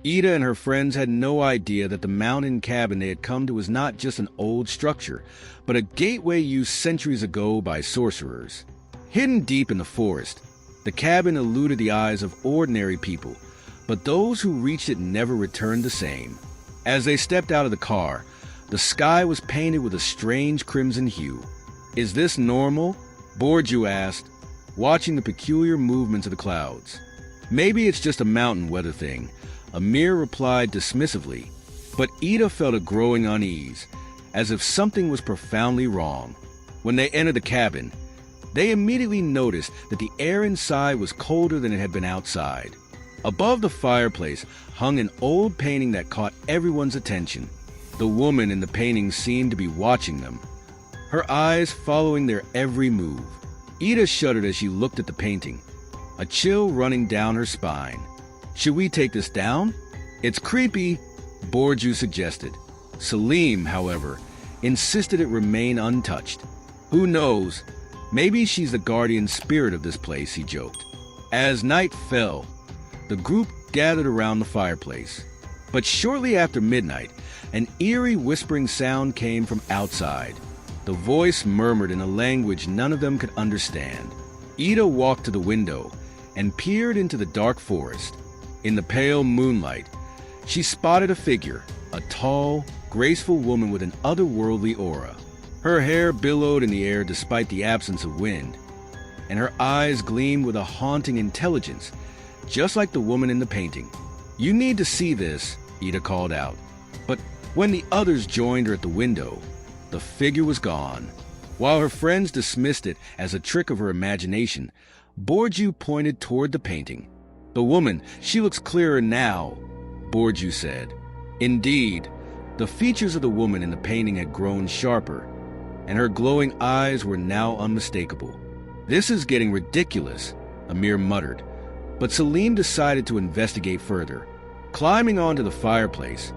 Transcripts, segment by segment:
Ida and her friends had no idea that the mountain cabin they had come to was not just an old structure, but a gateway used centuries ago by sorcerers. Hidden deep in the forest, the cabin eluded the eyes of ordinary people, but those who reached it never returned the same. As they stepped out of the car, the sky was painted with a strange crimson hue. "Is this normal?" Borju asked, watching the peculiar movements of the clouds. "Maybe it's just a mountain weather thing," Amir replied dismissively, but Ida felt a growing unease, as if something was profoundly wrong. When they entered the cabin, they immediately noticed that the air inside was colder than it had been outside. Above the fireplace hung an old painting that caught everyone's attention. The woman in the painting seemed to be watching them, her eyes following their every move. Ida shuddered as she looked at the painting, a chill running down her spine. "Should we take this down?" "It's creepy," Borju suggested. Salim, however, insisted it remain untouched. "Who knows? Maybe she's the guardian spirit of this place," he joked. As night fell, the group gathered around the fireplace. But shortly after midnight, an eerie whispering sound came from outside. The voice murmured in a language none of them could understand. Ida walked to the window and peered into the dark forest. In the pale moonlight, she spotted a figure, a tall, graceful woman with an otherworldly aura. Her hair billowed in the air despite the absence of wind, and her eyes gleamed with a haunting intelligence, just like the woman in the painting. "You need to see this," Ida called out. But when the others joined her at the window, the figure was gone. While her friends dismissed it as a trick of her imagination, Borju pointed toward the painting. "The woman, she looks clearer now," Borju said. Indeed, the features of the woman in the painting had grown sharper, and her glowing eyes were now unmistakable. "This is getting ridiculous," Amir muttered, but Salim decided to investigate further. Climbing onto the fireplace,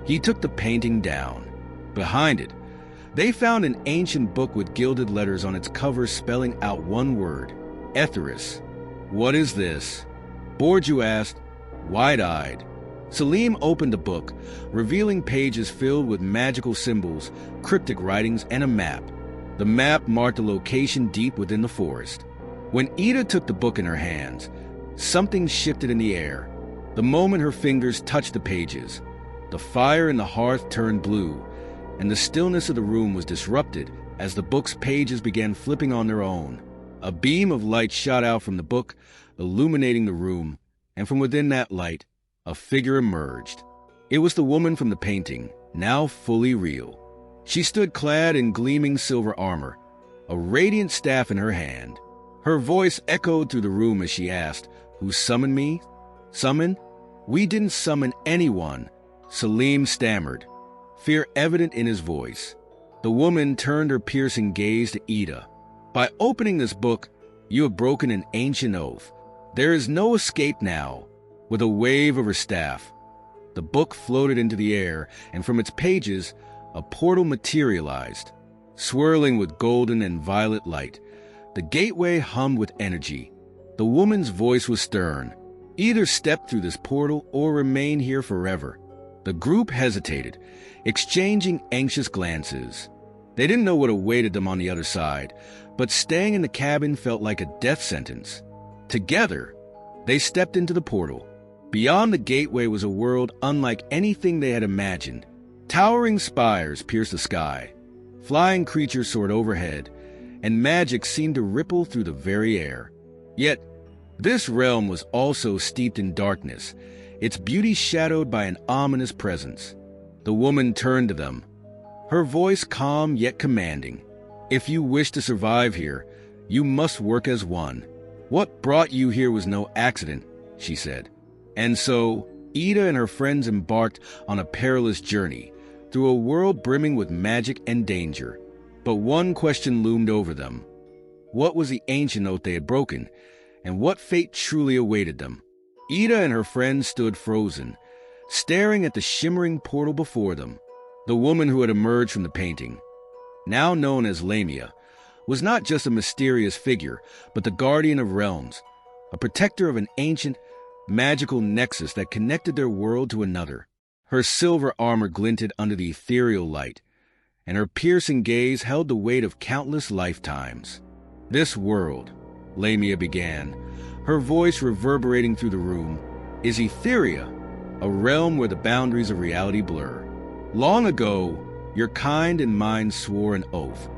he took the painting down. Behind it, they found an ancient book with gilded letters on its cover spelling out one word: Etheris. "What is this?" Borju asked, wide-eyed. Salim opened the book, revealing pages filled with magical symbols, cryptic writings, and a map. The map marked a location deep within the forest. When Ida took the book in her hands, something shifted in the air. The moment her fingers touched the pages, the fire in the hearth turned blue, and the stillness of the room was disrupted as the book's pages began flipping on their own. A beam of light shot out from the book, illuminating the room, and from within that light, a figure emerged. It was the woman from the painting, now fully real. She stood clad in gleaming silver armor, a radiant staff in her hand. Her voice echoed through the room as she asked, "Who summoned me?" "Summon? We didn't summon anyone," Salim stammered, fear evident in his voice. The woman turned her piercing gaze to Ida. "By opening this book, you have broken an ancient oath. There is no escape now." With a wave of her staff, the book floated into the air, and from its pages, a portal materialized. Swirling with golden and violet light, the gateway hummed with energy. The woman's voice was stern. "Either step through this portal or remain here forever." The group hesitated, exchanging anxious glances. They didn't know what awaited them on the other side, but staying in the cabin felt like a death sentence. Together, they stepped into the portal. Beyond the gateway was a world unlike anything they had imagined. Towering spires pierced the sky, flying creatures soared overhead, and magic seemed to ripple through the very air. Yet, this realm was also steeped in darkness, its beauty shadowed by an ominous presence. The woman turned to them, her voice calm yet commanding. "If you wish to survive here, you must work as one. What brought you here was no accident," she said. And so, Ida and her friends embarked on a perilous journey through a world brimming with magic and danger. But one question loomed over them. What was the ancient oath they had broken, and what fate truly awaited them? Ida and her friends stood frozen, staring at the shimmering portal before them. The woman who had emerged from the painting, now known as Lamia, was not just a mysterious figure, but the guardian of realms, a protector of an ancient, magical nexus that connected their world to another. Her silver armor glinted under the ethereal light, and her piercing gaze held the weight of countless lifetimes. "This world," Lamia began, her voice reverberating through the room, "is Etheria, a realm where the boundaries of reality blur. Long ago, your kind and mine swore an oath.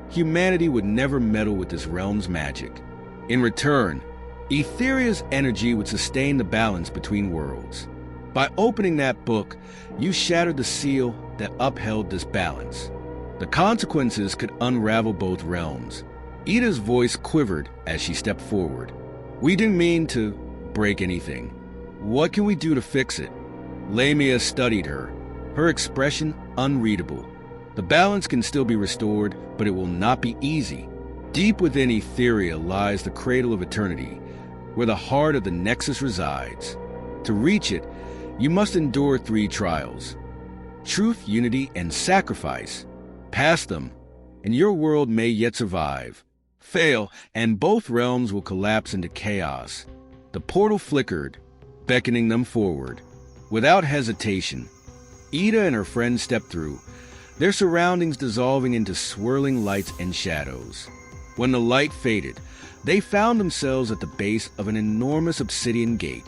Humanity would never meddle with this realm's magic. In return, Etheria's energy would sustain the balance between worlds. By opening that book, you shattered the seal that upheld this balance. The consequences could unravel both realms." Ida's voice quivered as she stepped forward. "We didn't mean to break anything. What can we do to fix it?" Lamia studied her, her expression unreadable. "The balance can still be restored, but it will not be easy. Deep within Etheria lies the cradle of eternity, where the heart of the Nexus resides. To reach it, you must endure 3 trials: truth, unity, and sacrifice. Pass them, and your world may yet survive. Fail, and both realms will collapse into chaos." The portal flickered, beckoning them forward. Without hesitation, Ida and her friend stepped through, their surroundings dissolving into swirling lights and shadows. When the light faded, they found themselves at the base of an enormous obsidian gate.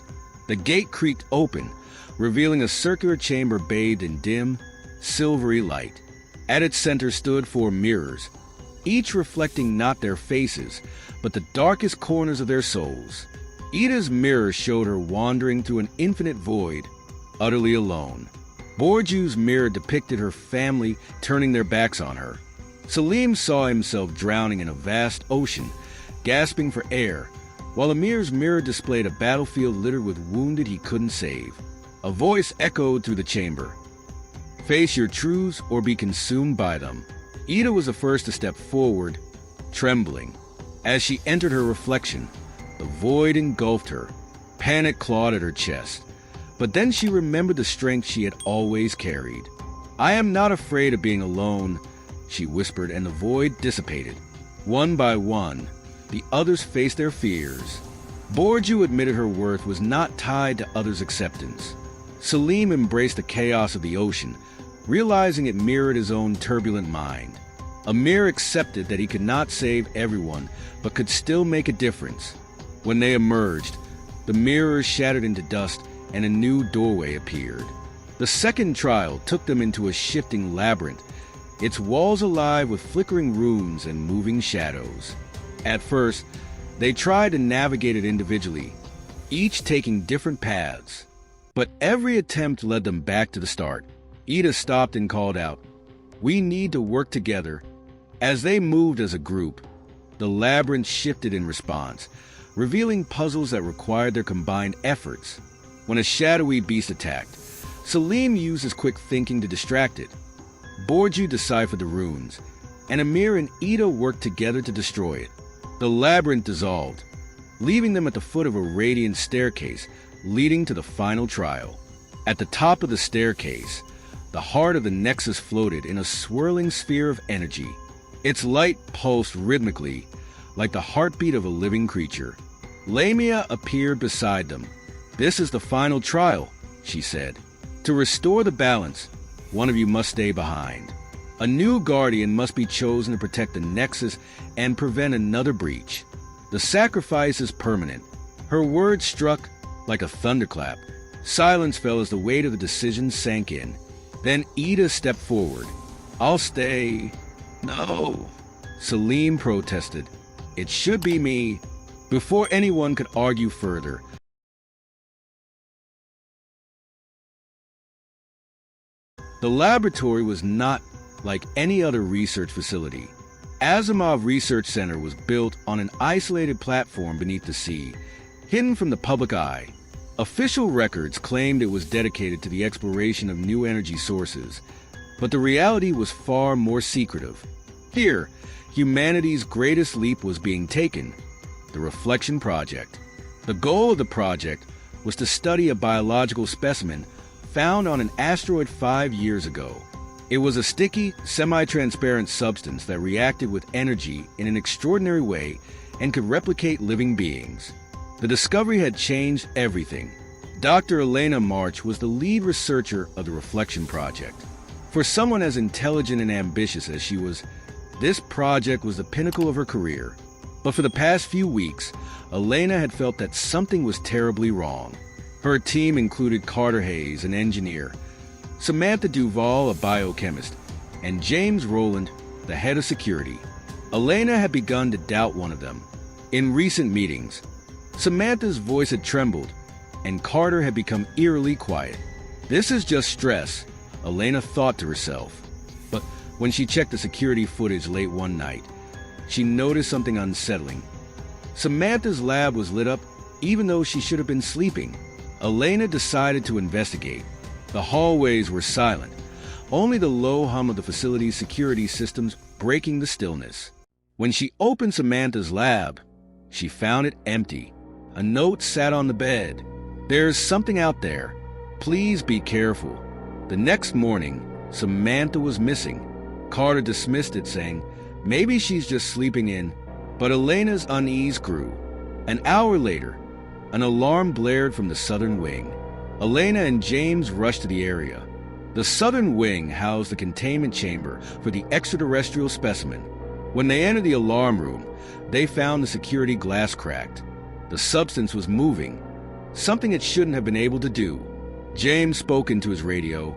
The gate creaked open, revealing a circular chamber bathed in dim, silvery light. At its center stood 4 mirrors, each reflecting not their faces, but the darkest corners of their souls. Ida's mirror showed her wandering through an infinite void, utterly alone. Borju's mirror depicted her family turning their backs on her. Salim saw himself drowning in a vast ocean, gasping for air, while Amir's mirror displayed a battlefield littered with wounded he couldn't save. A voice echoed through the chamber. "Face your truths or be consumed by them." Ida was the first to step forward, trembling. As she entered her reflection, the void engulfed her. Panic clawed at her chest. But then she remembered the strength she had always carried. "I am not afraid of being alone," she whispered, and the void dissipated. One by one, the others faced their fears. Borju admitted her worth was not tied to others' acceptance. Salim embraced the chaos of the ocean, realizing it mirrored his own turbulent mind. Amir accepted that he could not save everyone, but could still make a difference. When they emerged, the mirrors shattered into dust and a new doorway appeared. The second trial took them into a shifting labyrinth, its walls alive with flickering runes and moving shadows. At first, they tried to navigate it individually, each taking different paths. But every attempt led them back to the start. Ida stopped and called out, "We need to work together." As they moved as a group, the labyrinth shifted in response, revealing puzzles that required their combined efforts. When a shadowy beast attacked, Salim used his quick thinking to distract it. Borju deciphered the runes, and Amir and Ida worked together to destroy it. The labyrinth dissolved, leaving them at the foot of a radiant staircase leading to the final trial. At the top of the staircase, the heart of the Nexus floated in a swirling sphere of energy. Its light pulsed rhythmically, like the heartbeat of a living creature. Lamia appeared beside them. "This is the final trial," she said. "To restore the balance, one of you must stay behind. A new guardian must be chosen to protect the Nexus and prevent another breach. The sacrifice is permanent." Her words struck like a thunderclap. Silence fell as the weight of the decision sank in. Then Ida stepped forward. "I'll stay." "No," Salim protested. "It should be me." Before anyone could argue further, the laboratory was not like any other research facility. Asimov Research Center was built on an isolated platform beneath the sea, hidden from the public eye. Official records claimed it was dedicated to the exploration of new energy sources, but the reality was far more secretive. Here, humanity's greatest leap was being taken: the Reflection Project. The goal of the project was to study a biological specimen found on an asteroid 5 years ago. It was a sticky, semi-transparent substance that reacted with energy in an extraordinary way and could replicate living beings. The discovery had changed everything. Dr. Elena March was the lead researcher of the Reflection Project. For someone as intelligent and ambitious as she was, this project was the pinnacle of her career. But for the past few weeks, Elena had felt that something was terribly wrong. Her team included Carter Hayes, an engineer, Samantha Duval, a biochemist, and James Rowland, the head of security. Elena had begun to doubt one of them. In recent meetings, Samantha's voice had trembled, and Carter had become eerily quiet. This is just stress, Elena thought to herself. But when she checked the security footage late one night, she noticed something unsettling. Samantha's lab was lit up even though she should have been sleeping. Elena decided to investigate. The hallways were silent, only the low hum of the facility's security systems breaking the stillness. When she opened Samantha's lab, she found it empty. A note sat on the bed. "There's something out there. Please be careful." The next morning, Samantha was missing. Carter dismissed it, saying, "Maybe she's just sleeping in." But Elena's unease grew. An hour later, an alarm blared from the southern wing. Elena and James rushed to the area. The southern wing housed the containment chamber for the extraterrestrial specimen. When they entered the alarm room, they found the security glass cracked. The substance was moving, something it shouldn't have been able to do. James spoke into his radio,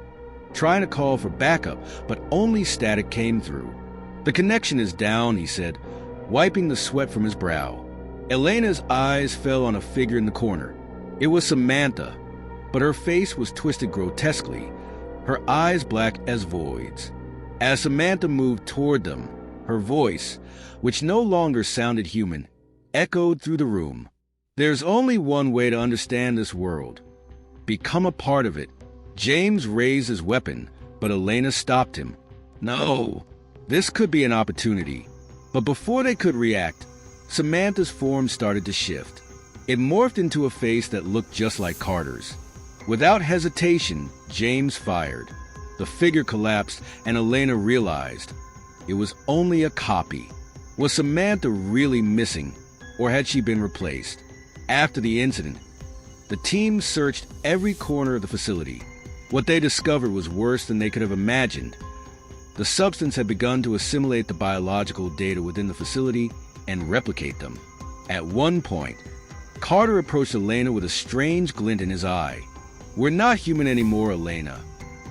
trying to call for backup, but only static came through. "The connection is down," he said, wiping the sweat from his brow. Elena's eyes fell on a figure in the corner. It was Samantha, but her face was twisted grotesquely, her eyes black as voids. As Samantha moved toward them, her voice, which no longer sounded human, echoed through the room. "There's only one way to understand this world. Become a part of it." James raised his weapon, but Elena stopped him. "No, this could be an opportunity." But before they could react, Samantha's form started to shift. It morphed into a face that looked just like Carter's. Without hesitation, James fired. The figure collapsed, and Elena realized it was only a copy. Was Samantha really missing, or had she been replaced? After the incident, the team searched every corner of the facility. What they discovered was worse than they could have imagined. The substance had begun to assimilate the biological data within the facility and replicate them. At one point, Carter approached Elena with a strange glint in his eye. "We're not human anymore, Elena.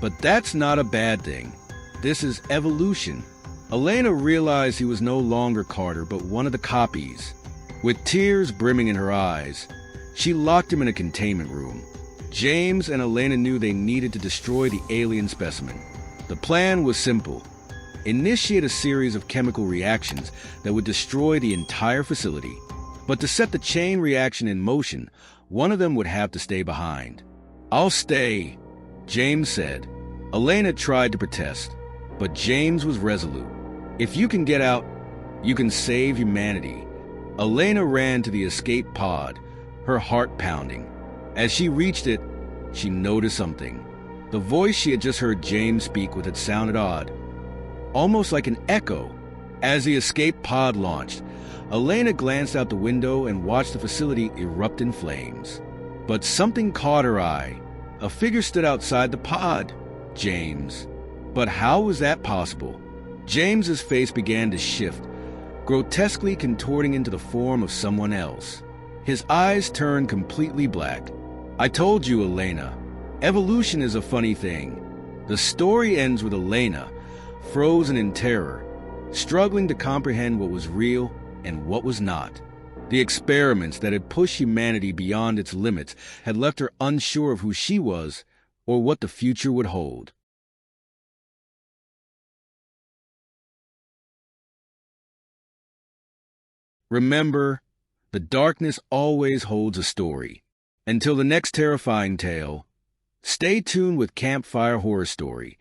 But that's not a bad thing. This is evolution." Elena realized he was no longer Carter, but one of the copies. With tears brimming in her eyes, she locked him in a containment room. James and Elena knew they needed to destroy the alien specimen. The plan was simple. Initiate a series of chemical reactions that would destroy the entire facility. But to set the chain reaction in motion, one of them would have to stay behind. "I'll stay," James said. Elena tried to protest, but James was resolute. "If you can get out, you can save humanity." Elena ran to the escape pod, her heart pounding. As she reached it, she noticed something. The voice she had just heard James speak with had sounded odd, almost like an echo. As the escape pod launched, Elena glanced out the window and watched the facility erupt in flames. But something caught her eye. A figure stood outside the pod. James. But how was that possible? James's face began to shift, grotesquely contorting into the form of someone else. His eyes turned completely black. "I told you, Elena. Evolution is a funny thing." The story ends with Elena, frozen in terror, struggling to comprehend what was real and what was not. The experiments that had pushed humanity beyond its limits had left her unsure of who she was or what the future would hold. Remember, the darkness always holds a story. Until the next terrifying tale, stay tuned with Campfire Horror Story.